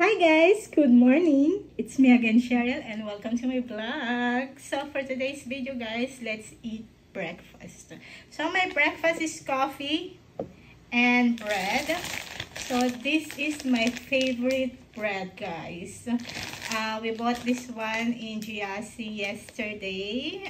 Hi guys! Good morning! It's me again, Cheryl, and welcome to my vlog. So for today's video guys, let's eat breakfast. So my breakfast is coffee and bread. So this is my favorite bread guys. We bought this one in GIASI yesterday.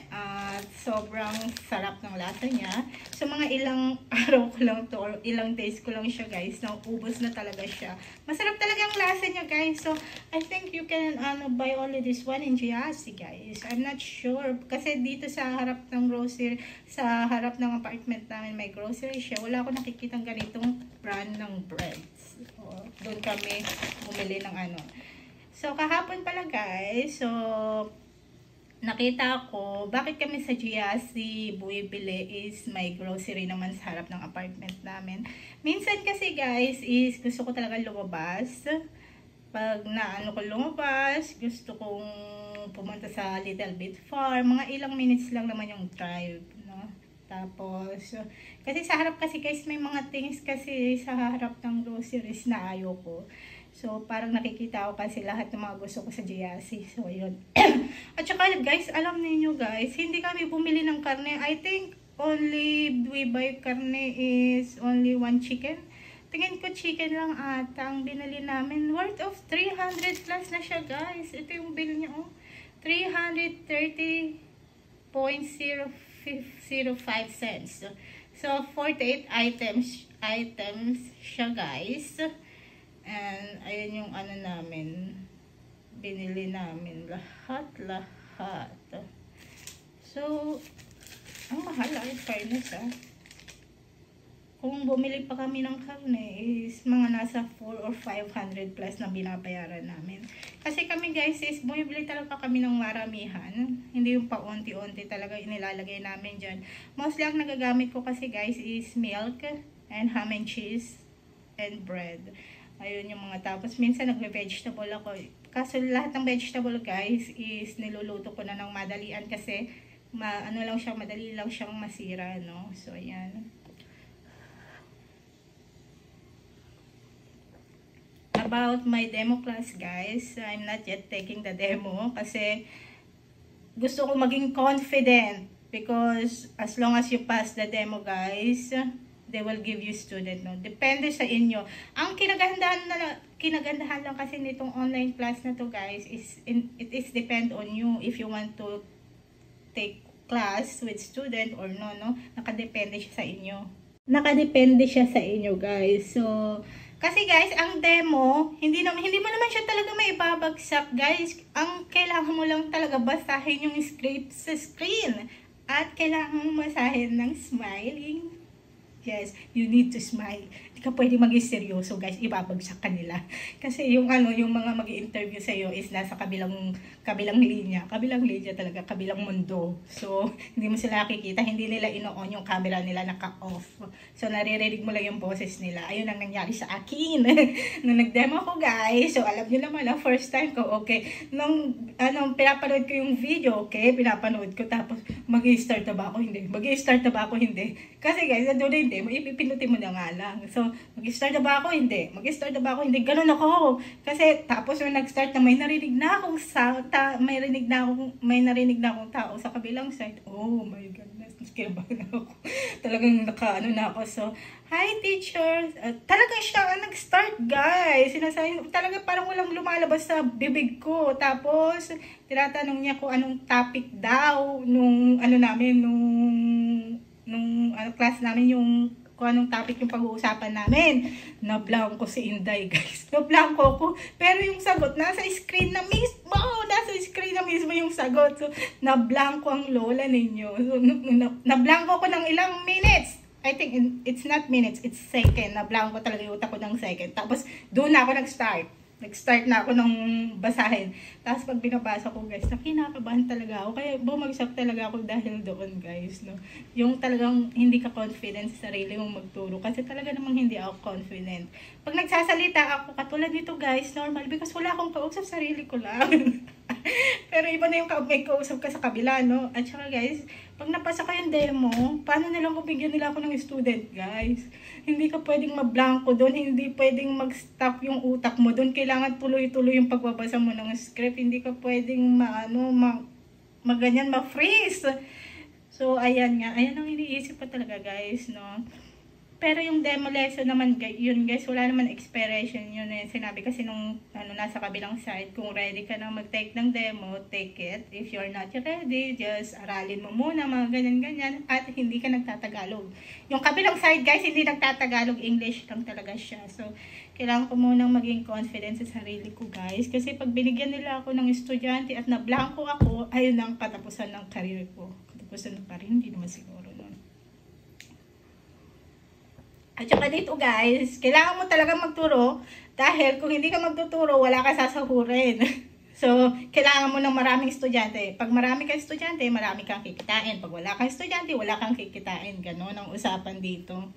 Sobrang sarap ng lasa niya. So mga ilang araw ko lang to or ilang days ko lang siya guys. Naubos na talaga siya. Masarap talaga ang lasa niya guys. So I think you can buy only this one in GIASI guys. I'm not sure. Kasi dito sa harap ng grocery, sa harap ng apartment namin may grocery siya. Wala ako nakikitang ganitong brand ng breads. Doon kami bumili ng So, kahapon pala guys, so, nakita ko, bakit kami sa GIASI buibili is may grocery naman sa harap ng apartment namin. Minsan kasi guys, is gusto ko talaga lumabas. Pag ko lumabas, gusto kong pumunta sa little bit far. Mga ilang minutes lang naman yung drive, no? Tapos, kasi sa harap kasi guys, may mga things kasi sa harap ng groceries na ayoko. So, parang nakikita ko kasi lahat ng mga gusto ko sa GIASI. So, yun. At saka guys, alam niyo guys, hindi kami bumili ng karne. I think only we buy karne is only one chicken. Tingin ko chicken lang ata ang binili namin. Worth of 300 plus na siya guys. Ito yung bill niya oh. 330.05 cents. So, 48 items siya guys. And, ayan yung namin, binili namin, lahat. So, ang mahal in fairness Kung bumili pa kami ng karne, is mga nasa 4 or 500 plus na binabayaran namin. Kasi kami guys, is bumibili talaga kami ng maramihan. Hindi yung paunti-unti talaga inilalagay namin dyan. Mostly ang nagagamit ko kasi guys is milk and ham and cheese and bread. Ayun yung mga tapos. Minsan nagbe-vegetable ako. Kaso lahat ng vegetable guys is niluluto ko na ng madalian kasi madali lang siyang masira, no? So, ayan. About my demo class guys, I'm not yet taking the demo kasi gusto ko maging confident because as long as you pass the demo guys, they will give you student, no? Depende sa inyo. Ang kinagandahan lang kasi nitong online class na to guys is it is depend on you if you want to take class with student or no. Nakadepende siya sa inyo. Nakadepende siya sa inyo guys. So, kasi guys, ang demo, hindi mo naman siya talaga may babagsak guys. Ang kailangan mo lang talaga basahin yung script sa screen. At kailangan mo basahin ng smiling. Yes, you need to smile. Hindi ka pwede maging seryoso guys, ibabagsak ka nila. Kasi yung yung mga mag-i-interview sa iyo is nasa kabilang linya. Kabilang linya talaga, kabilang mundo. So, hindi mo sila nakikita, hindi nila ino-on yung camera nila, naka-off. So, naririnig mo lang yung boses nila. Ayun ang nangyari sa akin. Nung nag-demo ko guys, so alam niyo naman, first time ko, okay. Nung pinapanood ko yung video, okay, pinapanood ko, tapos mag-i-start na ba ako? Hindi. Mag-i-start na ba ako? Hindi. Kasi guys, doon hindi, maipipinutin mo na nga lang. So, mag-start na ba ako? Hindi. Mag-start na ba ako? Hindi. Ganun ako. Kasi, tapos yung nag-start na may narinig na akong tao sa kabilang side. Oh my goodness. Kinabahan ako. Talagang na ako. So, hi teacher. Talagang siya ang nag-start guys. Sinasabi, talaga parang walang lumalabas sa bibig ko. Tapos, tinatanong niya kung anong topic daw nung class namin, yung kung anong topic yung pag-uusapan namin. Na-blanco si Inday guys. Na-blanco ko. Pero yung sagot nasa screen na mismo. Nasa screen na mismo yung sagot. So, na-blanco ang lola ninyo. So, na-blanco ko ng ilang minutes. I think it's not minutes, it's second. Na-blanco talaga yung utak ko ng second. Tapos, doon na ako nag-start. Nag-start na ako ng basahin. Tapos pag binabasa ko guys, kinakabahan talaga ako. Kaya bumagsak talaga ako dahil doon guys. No? Yung talagang hindi ka confident sa sarili mong magturo. Kasi talaga namang hindi ako confident. Pag nagsasalita ako, katulad nito guys, normal. Because wala akong kausap, sarili ko lang. Pero iba na yung may kausap ka sa kabila, no? At saka guys, pag napasa ka yung demo, paano nilang bigyan nila ako ng student, guys? Hindi ka pwedeng mablanko doon, hindi pwedeng mag-stop yung utak mo doon. Kailangan tuloy-tuloy yung pagbabasa mo ng script. Hindi ka pwedeng maganyan, ma-freeze. So, ayan nga. Ayan ang iniisip ko talaga, guys, no? Pero yung demo lesson naman, yun guys, wala naman expiration yun eh. Sinabi kasi nung nasa kabilang side, kung ready ka na mag-take ng demo, take it. If you're not ready, just aralin mo muna, mga ganyan-ganyan, at hindi ka nagtatagalog. Yung kabilang side guys, hindi nagtatagalog, English lang talaga siya. So, kailangan ko munang maging confident sa sarili ko guys. Kasi pag binigyan nila ako ng estudyante at nablanko ako, ayun ang katapusan ng career ko. Katapusan ng career, hindi naman siguro nun. At saka dito guys, kailangan mo talaga magturo dahil kung hindi ka magtuturo, wala ka sasahurin. So, kailangan mo ng maraming estudyante. Pag marami kang estudyante, marami kang kikitain. Pag wala kang estudyante, wala kang kikitain. Ganon ang usapan dito.